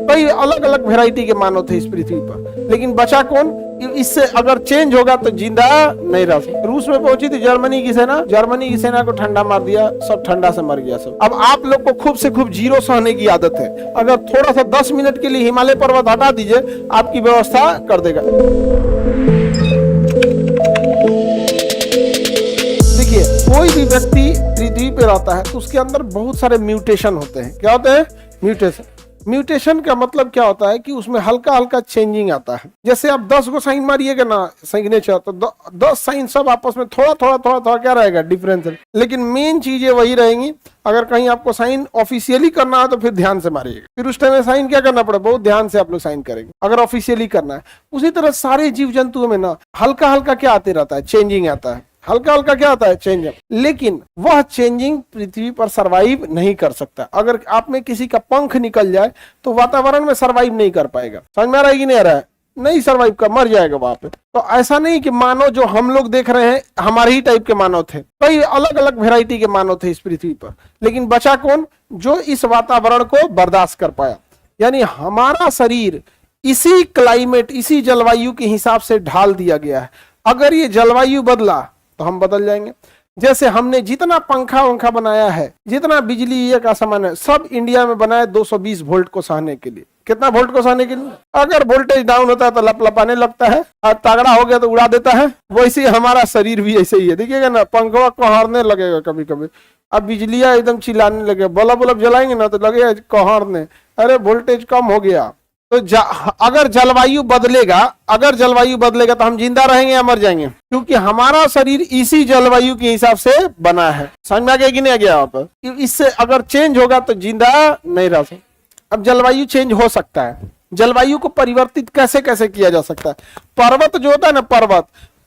कई अलग अलग वैरायटी के मानव थे इस पृथ्वी पर, लेकिन बचा कौन? इससे अगर चेंज होगा तो जिंदा नहीं रह सकता। रूस में पहुंची थी जर्मनी की सेना को ठंडा मार दिया, सब ठंडा से मर गया सब। अब आप लोग को खूब से खूब जीरो सहने की आदत है, अगर थोड़ा सा 10 मिनट के लिए हिमालय पर्वत हटा दीजिए, आपकी व्यवस्था कर देगा। देखिए, कोई भी व्यक्ति पृथ्वी पे रहता है तो उसके अंदर बहुत सारे म्यूटेशन होते हैं। क्या होते हैं? म्यूटेशन का मतलब क्या होता है कि उसमें हल्का हल्का चेंजिंग आता है। जैसे आप 10 को साइन मारिएगा ना सिग्नेचर, तो 10 साइन सब आपस में थोड़ा थोड़ा क्या रहेगा? डिफरेंस। लेकिन मेन चीजें वही रहेंगी। अगर कहीं आपको साइन ऑफिशियली करना है तो फिर ध्यान से मारिएगा, फिर उस टाइम में साइन क्या करना पड़े? बहुत ध्यान से आप लोग साइन करेंगे अगर ऑफिशियली करना है। उसी तरह सारे जीव जंतुओं में ना हल्का हल्का क्या आते रहता है? चेंजिंग आता है। हल्का हल्का क्या आता है? चेंज। लेकिन वह चेंजिंग पृथ्वी पर सरवाइव नहीं कर सकता। अगर आप में किसी का पंख निकल जाए तो वातावरण में सरवाइव नहीं कर पाएगा। समझ में आ रहा है कि नहीं आ रहा है? नहीं सरवाइव कर, मर जाएगा वहां पे। तो ऐसा नहीं कि मानव जो हम लोग देख रहे हैं हमारे ही टाइप के मानव थे, कई अलग अलग वैरायटी के मानव थे इस पृथ्वी पर, लेकिन बचा कौन? जो इस वातावरण को बर्दाश्त कर पाया। यानी हमारा शरीर इसी क्लाइमेट, इसी जलवायु के हिसाब से ढाल दिया गया है। अगर ये जलवायु बदला तो हम बदल जाएंगे। जैसे हमने जितना पंखा वंखा बनाया है, जितना बिजली ये का सामान है, सब इंडिया में बनाया 220 वोल्ट को सहने के लिए। कितना वोल्ट को सहने के लिए? अगर वोल्टेज डाउन होता है तो लपलपाने लगता है, और तगड़ा हो गया तो उड़ा देता है। वैसे ही हमारा शरीर भी ऐसे ही है। देखिएगा ना, पंखवा कोहारने लगेगा कभी कभी। अब बिजलियां एकदम चिल्लाने लगे, बल्ब जलाएंगे ना तो लगेगा कोहारने, अरे वोल्टेज कम हो गया। तो अगर जलवायु बदलेगा तो हम जिंदा रहेंगे या मर जाएंगे? क्योंकि हमारा शरीर इसी जलवायु के हिसाब से बना है। समझ में आ गया कि नहीं आ गया? आप इससे अगर चेंज होगा तो जिंदा नहीं रह सकता। अब जलवायु चेंज हो सकता है। जलवायु को परिवर्तित कैसे कैसे किया जा सकता है? पर्वत जो होता है ना,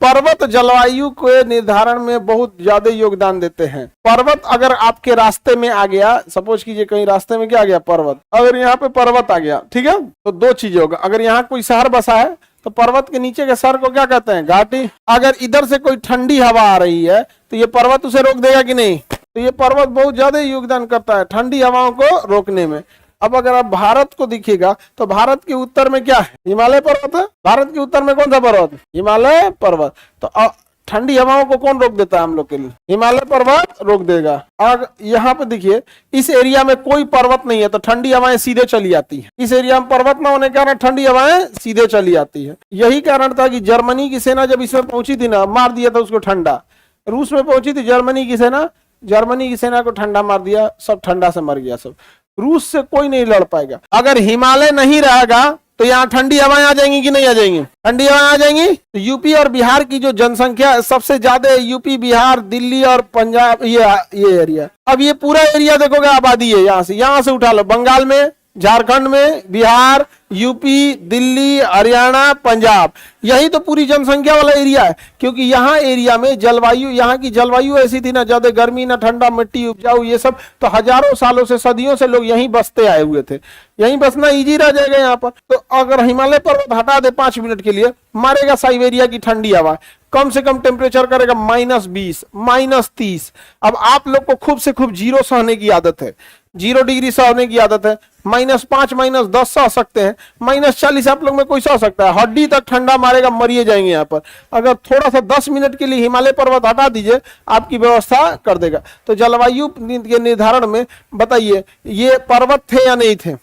पर्वत जलवायु के निर्धारण में बहुत ज्यादा योगदान देते हैं। पर्वत अगर आपके रास्ते में आ गया, सपोज कीजिए कहीं रास्ते में क्या आ गया? पर्वत। अगर यहाँ पे पर्वत आ गया, ठीक है, तो दो चीजें होगा। अगर यहाँ कोई शहर बसा है तो पर्वत के नीचे के शहर को क्या कहते हैं? घाटी। अगर इधर से कोई ठंडी हवा आ रही है तो ये पर्वत उसे रोक देगा कि नहीं? तो ये पर्वत बहुत ज्यादा योगदान करता है ठंडी हवाओं को रोकने में। अब अगर आप भारत को देखिएगा तो भारत के उत्तर में क्या है? हिमालय पर्वत है। भारत के उत्तर में कौन सा पर्वत? हिमालय पर्वत। तो ठंडी हवाओं को कौन रोक देता है हम लोग के लिए? हिमालय पर्वत रोक देगा। अगर यहाँ पे देखिए, इस एरिया में कोई पर्वत नहीं है तो ठंडी हवाएं सीधे चली आती है। इस एरिया में पर्वत न होने के कारण ठंडी हवाएं सीधे चली आती है। यही कारण था कि जर्मनी की सेना जब इसमें पहुंची थी ना, मार दिया था उसको ठंडा। रूस में पहुंची थी जर्मनी की सेना को ठंडा मार दिया, सब ठंडा से मर गया सब। रूस से कोई नहीं लड़ पाएगा। अगर हिमालय नहीं रहेगा तो यहाँ ठंडी हवाएं आ जाएंगी कि नहीं आ जाएंगी? ठंडी हवाएं आ जाएंगी। तो यूपी और बिहार की जो जनसंख्या सबसे ज्यादा है, यूपी, बिहार, दिल्ली और पंजाब, ये एरिया। अब ये पूरा एरिया देखोगे आबादी है। यहाँ से उठा लो, बंगाल में, झारखंड में, बिहार, यूपी, दिल्ली, हरियाणा, पंजाब, यही तो पूरी जनसंख्या वाला एरिया है। क्योंकि यहाँ एरिया में जलवायु, यहाँ की जलवायु ऐसी थी ना, ज्यादा गर्मी ना ठंडा, मिट्टी उपजाऊ, ये सब, तो हजारों सालों से, सदियों से लोग यहीं बसते आए हुए थे। यहीं बसना इजी रह जाएगा यहाँ पर। तो अगर हिमालय पर्वत हटा दे 5 मिनट के लिए, मारेगा साइबेरिया की ठंडी हवा, कम से कम टेम्परेचर करेगा -20, -30। अब आप लोग को खूब से खूब जीरो सहने की आदत है, 0 डिग्री सहने की आदत है। -5, -10 सह सकते हैं, -40 आप लोग में कोई सह सकता है। हड्डी तक ठंडा मारेगा, मरिए जाएंगे यहाँ पर। अगर थोड़ा सा 10 मिनट के लिए हिमालय पर्वत हटा दीजिए, आपकी व्यवस्था कर देगा। तो जलवायु के निर्धारण में बताइए, ये पर्वत थे या नहीं थे?